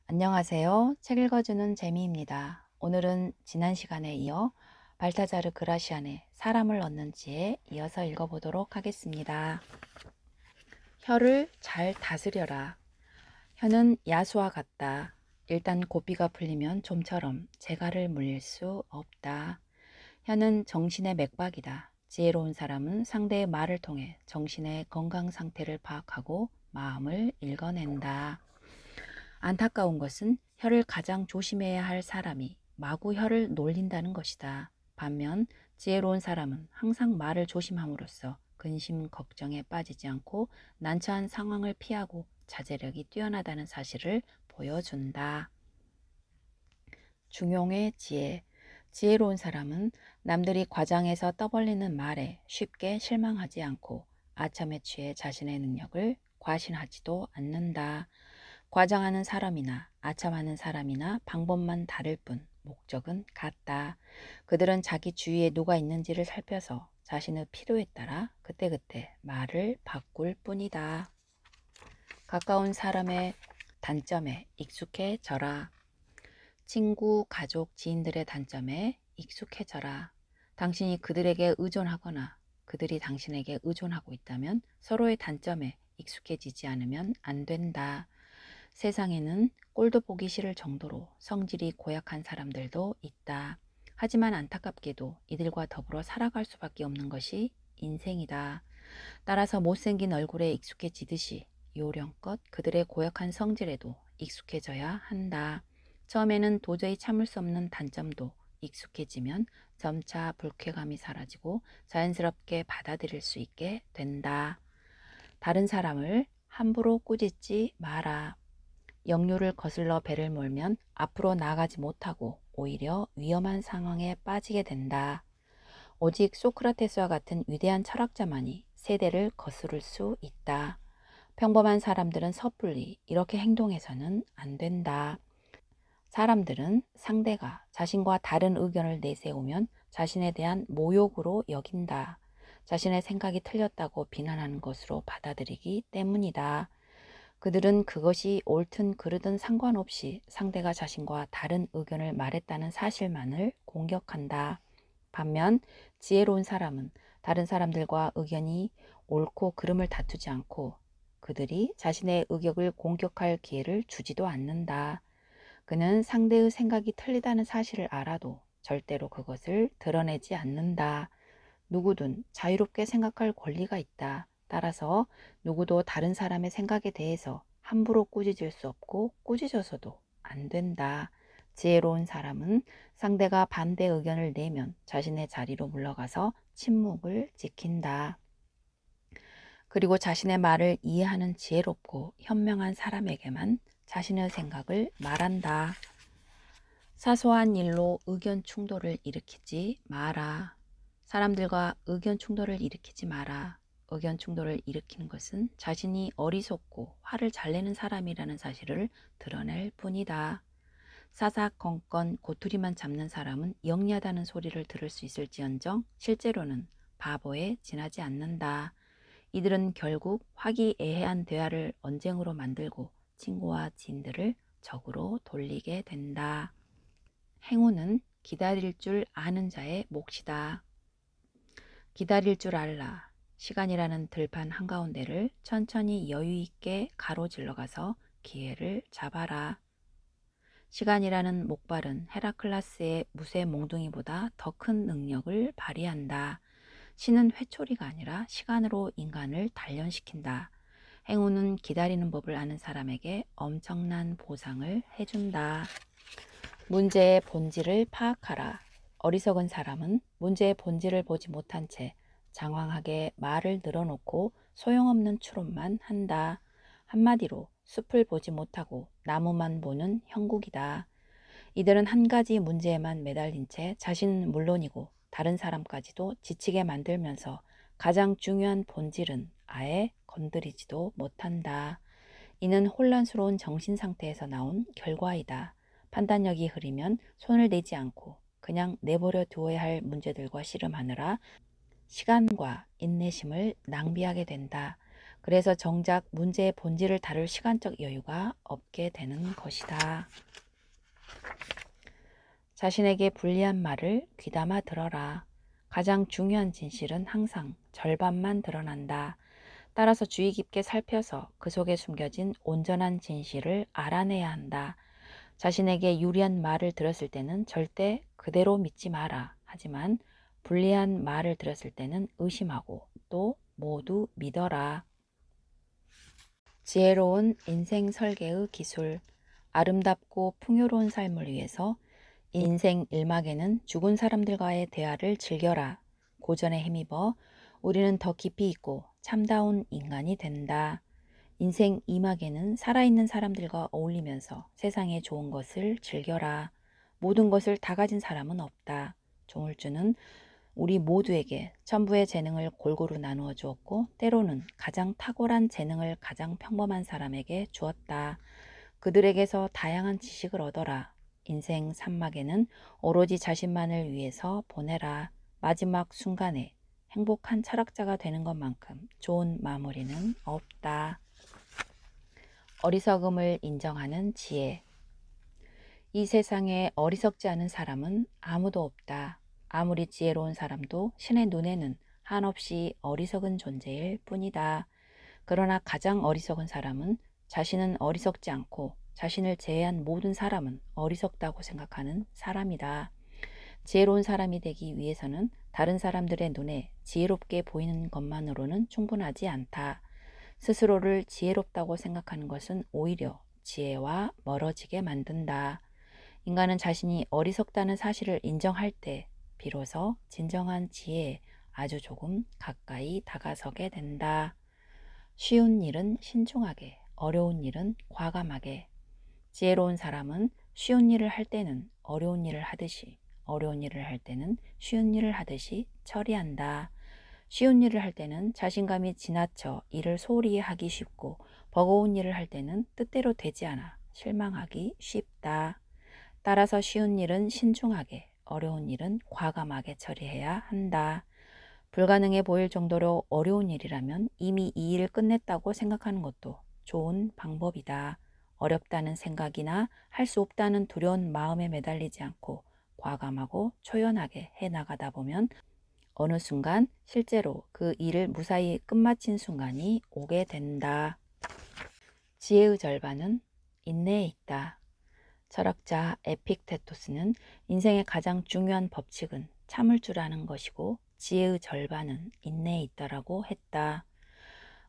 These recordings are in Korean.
안녕하세요. 책 읽어주는 재미입니다. 오늘은 지난 시간에 이어 발타자르 그라시안의 사람을 얻는 지에 이어서 읽어보도록 하겠습니다. 혀를 잘 다스려라. 혀는 야수와 같다. 일단 고삐가 풀리면 좀처럼 재갈을 물릴 수 없다. 혀는 정신의 맥박이다. 지혜로운 사람은 상대의 말을 통해 정신의 건강 상태를 파악하고 마음을 읽어낸다. 안타까운 것은 혀를 가장 조심해야 할 사람이 마구 혀를 놀린다는 것이다. 반면 지혜로운 사람은 항상 말을 조심함으로써 근심 걱정에 빠지지 않고 난처한 상황을 피하고 자제력이 뛰어나다는 사실을 보여준다. 중용의 지혜. 지혜로운 사람은 남들이 과장해서 떠벌리는 말에 쉽게 실망하지 않고 아첨에 취해 자신의 능력을 과신하지도 않는다. 과장하는 사람이나 아첨하는 사람이나 방법만 다를 뿐 목적은 같다. 그들은 자기 주위에 누가 있는지를 살펴서 자신의 필요에 따라 그때그때 말을 바꿀 뿐이다. 가까운 사람의 단점에 익숙해져라. 친구, 가족, 지인들의 단점에 익숙해져라. 당신이 그들에게 의존하거나 그들이 당신에게 의존하고 있다면 서로의 단점에 익숙해지지 않으면 안 된다. 세상에는 꼴도 보기 싫을 정도로 성질이 고약한 사람들도 있다. 하지만 안타깝게도 이들과 더불어 살아갈 수밖에 없는 것이 인생이다. 따라서 못생긴 얼굴에 익숙해지듯이 요령껏 그들의 고약한 성질에도 익숙해져야 한다. 처음에는 도저히 참을 수 없는 단점도 익숙해지면 점차 불쾌감이 사라지고 자연스럽게 받아들일 수 있게 된다. 다른 사람을 함부로 꾸짖지 마라. 역류를 거슬러 배를 몰면 앞으로 나가지 못하고 오히려 위험한 상황에 빠지게 된다. 오직 소크라테스와 같은 위대한 철학자만이 세대를 거스를 수 있다. 평범한 사람들은 섣불리 이렇게 행동해서는 안 된다. 사람들은 상대가 자신과 다른 의견을 내세우면 자신에 대한 모욕으로 여긴다. 자신의 생각이 틀렸다고 비난하는 것으로 받아들이기 때문이다. 그들은 그것이 옳든 그르든 상관없이 상대가 자신과 다른 의견을 말했다는 사실만을 공격한다. 반면 지혜로운 사람은 다른 사람들과 의견이 옳고 그름을 다투지 않고 그들이 자신의 의견을 공격할 기회를 주지도 않는다. 그는 상대의 생각이 틀리다는 사실을 알아도 절대로 그것을 드러내지 않는다. 누구든 자유롭게 생각할 권리가 있다. 따라서 누구도 다른 사람의 생각에 대해서 함부로 꾸짖을 수 없고 꾸짖어서도 안 된다. 지혜로운 사람은 상대가 반대 의견을 내면 자신의 자리로 물러가서 침묵을 지킨다. 그리고 자신의 말을 이해하는 지혜롭고 현명한 사람에게만 자신의 생각을 말한다. 사소한 일로 의견 충돌을 일으키지 마라. 사람들과 의견 충돌을 일으키지 마라. 의견 충돌을 일으키는 것은 자신이 어리석고 화를 잘 내는 사람이라는 사실을 드러낼 뿐이다. 사사건건 고투리만 잡는 사람은 영리하다는 소리를 들을 수 있을지언정 실제로는 바보에 지나지 않는다. 이들은 결국 화기애애한 대화를 언쟁으로 만들고 친구와 지인들을 적으로 돌리게 된다. 행운은 기다릴 줄 아는 자의 몫이다. 기다릴 줄 알라. 시간이라는 들판 한가운데를 천천히 여유 있게 가로질러 가서 기회를 잡아라. 시간이라는 목발은 헤라클라스의 무쇠 몽둥이보다 더 큰 능력을 발휘한다. 신은 회초리가 아니라 시간으로 인간을 단련시킨다. 행운은 기다리는 법을 아는 사람에게 엄청난 보상을 해준다. 문제의 본질을 파악하라. 어리석은 사람은 문제의 본질을 보지 못한 채 장황하게 말을 늘어놓고 소용없는 추론만 한다. 한마디로 숲을 보지 못하고 나무만 보는 형국이다. 이들은 한 가지 문제에만 매달린 채 자신은 물론이고 다른 사람까지도 지치게 만들면서 가장 중요한 본질은 아예 건드리지도 못한다. 이는 혼란스러운 정신 상태에서 나온 결과이다. 판단력이 흐리면 손을 내지 않고 그냥 내버려 두어야 할 문제들과 씨름하느라 시간과 인내심을 낭비하게 된다. 그래서 정작 문제의 본질을 다룰 시간적 여유가 없게 되는 것이다. 자신에게 불리한 말을 귀담아 들어라. 가장 중요한 진실은 항상 절반만 드러난다. 따라서 주의 깊게 살펴서 그 속에 숨겨진 온전한 진실을 알아내야 한다. 자신에게 유리한 말을 들었을 때는 절대 그대로 믿지 마라. 하지만 불리한 말을 들었을 때는 의심하고 또 모두 믿어라. 지혜로운 인생 설계의 기술. 아름답고 풍요로운 삶을 위해서 인생 1막에는 죽은 사람들과의 대화를 즐겨라. 고전에 힘입어 우리는 더 깊이 있고 참다운 인간이 된다. 인생 2막에는 살아있는 사람들과 어울리면서 세상의 좋은 것을 즐겨라. 모든 것을 다 가진 사람은 없다. 조물주는 우리 모두에게 천부의 재능을 골고루 나누어 주었고 때로는 가장 탁월한 재능을 가장 평범한 사람에게 주었다. 그들에게서 다양한 지식을 얻어라. 인생 3막에는 오로지 자신만을 위해서 보내라. 마지막 순간에 행복한 철학자가 되는 것만큼 좋은 마무리는 없다. 어리석음을 인정하는 지혜. 이 세상에 어리석지 않은 사람은 아무도 없다. 아무리 지혜로운 사람도 신의 눈에는 한없이 어리석은 존재일 뿐이다. 그러나 가장 어리석은 사람은 자신은 어리석지 않고 자신을 제외한 모든 사람은 어리석다고 생각하는 사람이다. 지혜로운 사람이 되기 위해서는 다른 사람들의 눈에 지혜롭게 보이는 것만으로는 충분하지 않다. 스스로를 지혜롭다고 생각하는 것은 오히려 지혜와 멀어지게 만든다. 인간은 자신이 어리석다는 사실을 인정할 때 비로소 진정한 지혜에 아주 조금 가까이 다가서게 된다. 쉬운 일은 신중하게, 어려운 일은 과감하게. 지혜로운 사람은 쉬운 일을 할 때는 어려운 일을 하듯이, 어려운 일을 할 때는 쉬운 일을 하듯이 처리한다. 쉬운 일을 할 때는 자신감이 지나쳐 일을 소홀히 하기 쉽고 버거운 일을 할 때는 뜻대로 되지 않아 실망하기 쉽다. 따라서 쉬운 일은 신중하게, 어려운 일은 과감하게 처리해야 한다. 불가능해 보일 정도로 어려운 일이라면 이미 이 일을 끝냈다고 생각하는 것도 좋은 방법이다. 어렵다는 생각이나 할 수 없다는 두려운 마음에 매달리지 않고 과감하고 초연하게 해나가다 보면 어느 순간 실제로 그 일을 무사히 끝마친 순간이 오게 된다. 지혜의 절반은 인내에 있다. 철학자 에픽테토스는 인생의 가장 중요한 법칙은 참을 줄 아는 것이고 지혜의 절반은 인내에 있다라고 했다.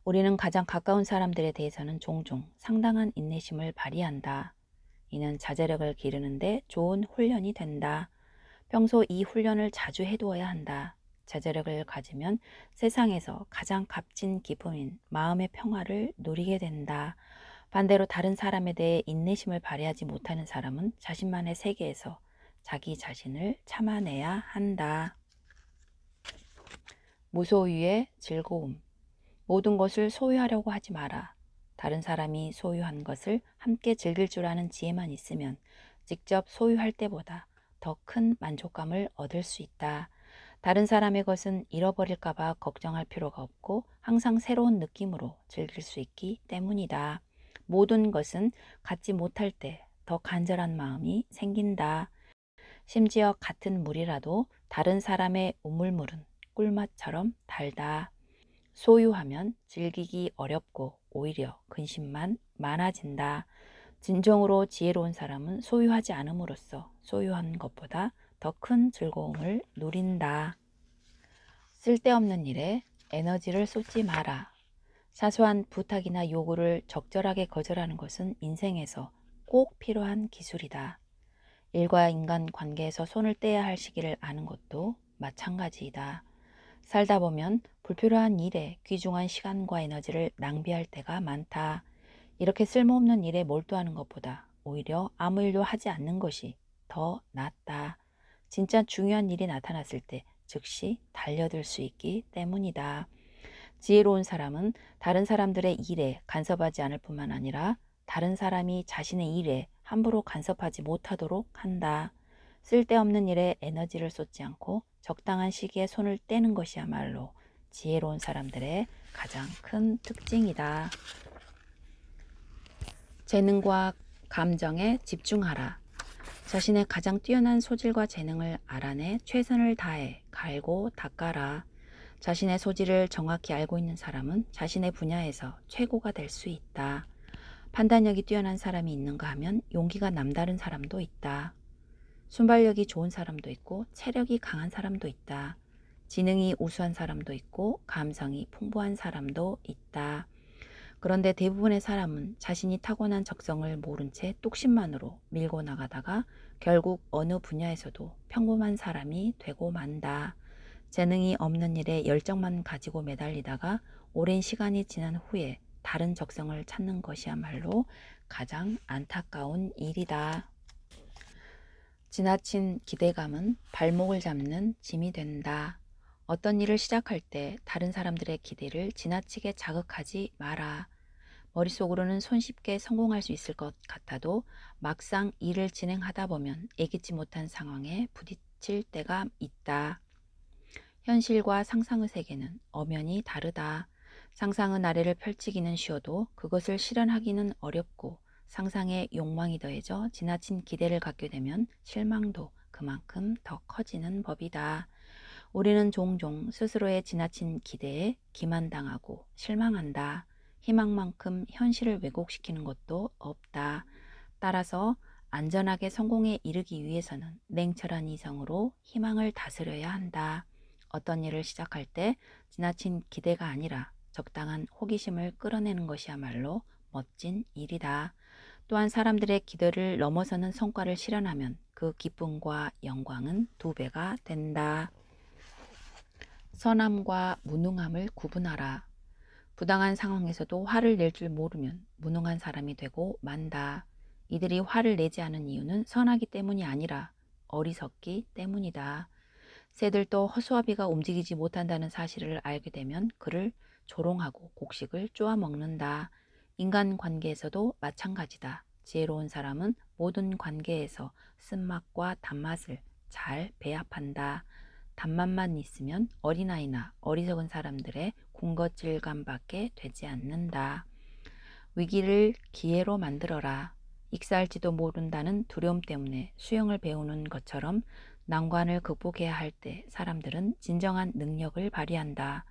우리는 가장 가까운 사람들에 대해서는 종종 상당한 인내심을 발휘한다. 이는 자제력을 기르는데 좋은 훈련이 된다. 평소 이 훈련을 자주 해두어야 한다. 자제력을 가지면 세상에서 가장 값진 기쁨인 마음의 평화를 누리게 된다. 반대로 다른 사람에 대해 인내심을 발휘하지 못하는 사람은 자신만의 세계에서 자기 자신을 참아내야 한다. 무소유의 즐거움. 모든 것을 소유하려고 하지 마라. 다른 사람이 소유한 것을 함께 즐길 줄 아는 지혜만 있으면 직접 소유할 때보다 더 큰 만족감을 얻을 수 있다. 다른 사람의 것은 잃어버릴까 봐 걱정할 필요가 없고 항상 새로운 느낌으로 즐길 수 있기 때문이다. 모든 것은 갖지 못할 때 더 간절한 마음이 생긴다. 심지어 같은 물이라도 다른 사람의 우물물은 꿀맛처럼 달다. 소유하면 즐기기 어렵고 오히려 근심만 많아진다. 진정으로 지혜로운 사람은 소유하지 않음으로써 소유한 것보다 더 큰 즐거움을 누린다. 쓸데없는 일에 에너지를 쏟지 마라. 사소한 부탁이나 요구를 적절하게 거절하는 것은 인생에서 꼭 필요한 기술이다. 일과 인간 관계에서 손을 떼야 할 시기를 아는 것도 마찬가지이다. 살다 보면 불필요한 일에 귀중한 시간과 에너지를 낭비할 때가 많다. 이렇게 쓸모없는 일에 몰두하는 것보다 오히려 아무 일도 하지 않는 것이 더 낫다. 진짜 중요한 일이 나타났을 때 즉시 달려들 수 있기 때문이다. 지혜로운 사람은 다른 사람들의 일에 간섭하지 않을 뿐만 아니라 다른 사람이 자신의 일에 함부로 간섭하지 못하도록 한다. 쓸데없는 일에 에너지를 쏟지 않고 적당한 시기에 손을 떼는 것이야말로 지혜로운 사람들의 가장 큰 특징이다. 재능과 감정에 집중하라. 자신의 가장 뛰어난 소질과 재능을 알아내 최선을 다해 갈고 닦아라. 자신의 소질을 정확히 알고 있는 사람은 자신의 분야에서 최고가 될 수 있다. 판단력이 뛰어난 사람이 있는가 하면 용기가 남다른 사람도 있다. 순발력이 좋은 사람도 있고 체력이 강한 사람도 있다. 지능이 우수한 사람도 있고 감성이 풍부한 사람도 있다. 그런데 대부분의 사람은 자신이 타고난 적성을 모른 채 뚝심만으로 밀고 나가다가 결국 어느 분야에서도 평범한 사람이 되고 만다. 재능이 없는 일에 열정만 가지고 매달리다가 오랜 시간이 지난 후에 다른 적성을 찾는 것이야말로 가장 안타까운 일이다. 지나친 기대감은 발목을 잡는 짐이 된다. 어떤 일을 시작할 때 다른 사람들의 기대를 지나치게 자극하지 마라. 머릿속으로는 손쉽게 성공할 수 있을 것 같아도 막상 일을 진행하다 보면 예기치 못한 상황에 부딪힐 때가 있다. 현실과 상상의 세계는 엄연히 다르다. 상상의 나래를 펼치기는 쉬워도 그것을 실현하기는 어렵고 상상에 욕망이 더해져 지나친 기대를 갖게 되면 실망도 그만큼 더 커지는 법이다. 우리는 종종 스스로의 지나친 기대에 기만당하고 실망한다. 희망만큼 현실을 왜곡시키는 것도 없다. 따라서 안전하게 성공에 이르기 위해서는 냉철한 이성으로 희망을 다스려야 한다. 어떤 일을 시작할 때 지나친 기대가 아니라 적당한 호기심을 끌어내는 것이야말로 멋진 일이다. 또한 사람들의 기대를 넘어서는 성과를 실현하면 그 기쁨과 영광은 2배가 된다. 선함과 무능함을 구분하라. 부당한 상황에서도 화를 낼 줄 모르면 무능한 사람이 되고 만다. 이들이 화를 내지 않은 이유는 선하기 때문이 아니라 어리석기 때문이다. 새들도 허수아비가 움직이지 못한다는 사실을 알게 되면 그를 조롱하고 곡식을 쪼아 먹는다. 인간관계에서도 마찬가지다. 지혜로운 사람은 모든 관계에서 쓴맛과 단맛을 잘 배합한다. 단맛만 있으면 어린아이나 어리석은 사람들의 군것질감밖에 되지 않는다. 위기를 기회로 만들어라. 익사할지도 모른다는 두려움 때문에 수영을 배우는 것처럼 난관을 극복해야 할 때 사람들은 진정한 능력을 발휘한다.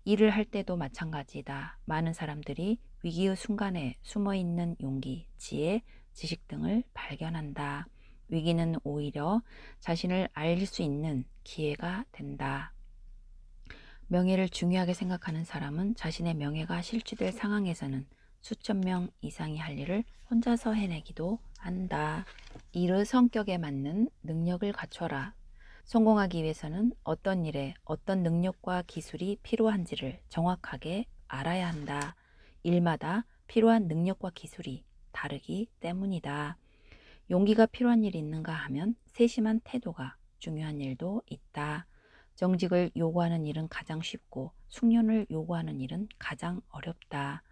일을 할 때도 마찬가지다. 많은 사람들이 위기의 순간에 숨어있는 용기, 지혜, 지식 등을 발견한다. 위기는 오히려 자신을 알릴 수 있는 기회가 된다. 명예를 중요하게 생각하는 사람은 자신의 명예가 실추될 상황에서는 수천 명 이상이 할 일을 혼자서 해내기도 한다. 일의 성격에 맞는 능력을 갖춰라. 성공하기 위해서는 어떤 일에 어떤 능력과 기술이 필요한지를 정확하게 알아야 한다. 일마다 필요한 능력과 기술이 다르기 때문이다. 용기가 필요한 일이 있는가 하면 세심한 태도가 중요한 일도 있다. 정직을 요구하는 일은 가장 쉽고 숙련을 요구하는 일은 가장 어렵다.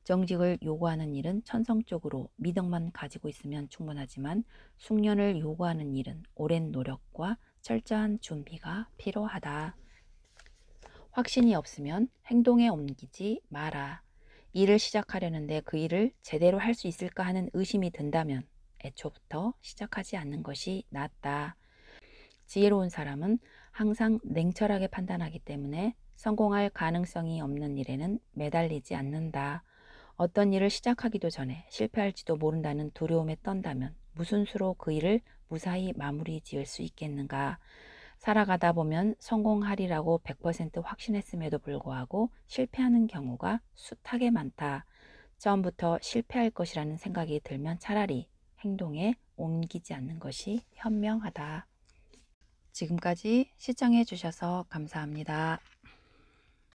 정직을 요구하는 일은 천성적으로 미덕만 가지고 있으면 충분하지만 숙련을 요구하는 일은 오랜 노력과 철저한 준비가 필요하다. 확신이 없으면 행동에 옮기지 마라. 일을 시작하려는데 그 일을 제대로 할 수 있을까 하는 의심이 든다면 애초부터 시작하지 않는 것이 낫다. 지혜로운 사람은 항상 냉철하게 판단하기 때문에 성공할 가능성이 없는 일에는 매달리지 않는다. 어떤 일을 시작하기도 전에 실패할지도 모른다는 두려움에 떤다면 무슨 수로 그 일을 무사히 마무리 지을 수 있겠는가. 살아가다 보면 성공하리라고 100% 확신했음에도 불구하고 실패하는 경우가 숱하게 많다. 처음부터 실패할 것이라는 생각이 들면 차라리 행동에 옮기지 않는 것이 현명하다. 지금까지 시청해 주셔서 감사합니다.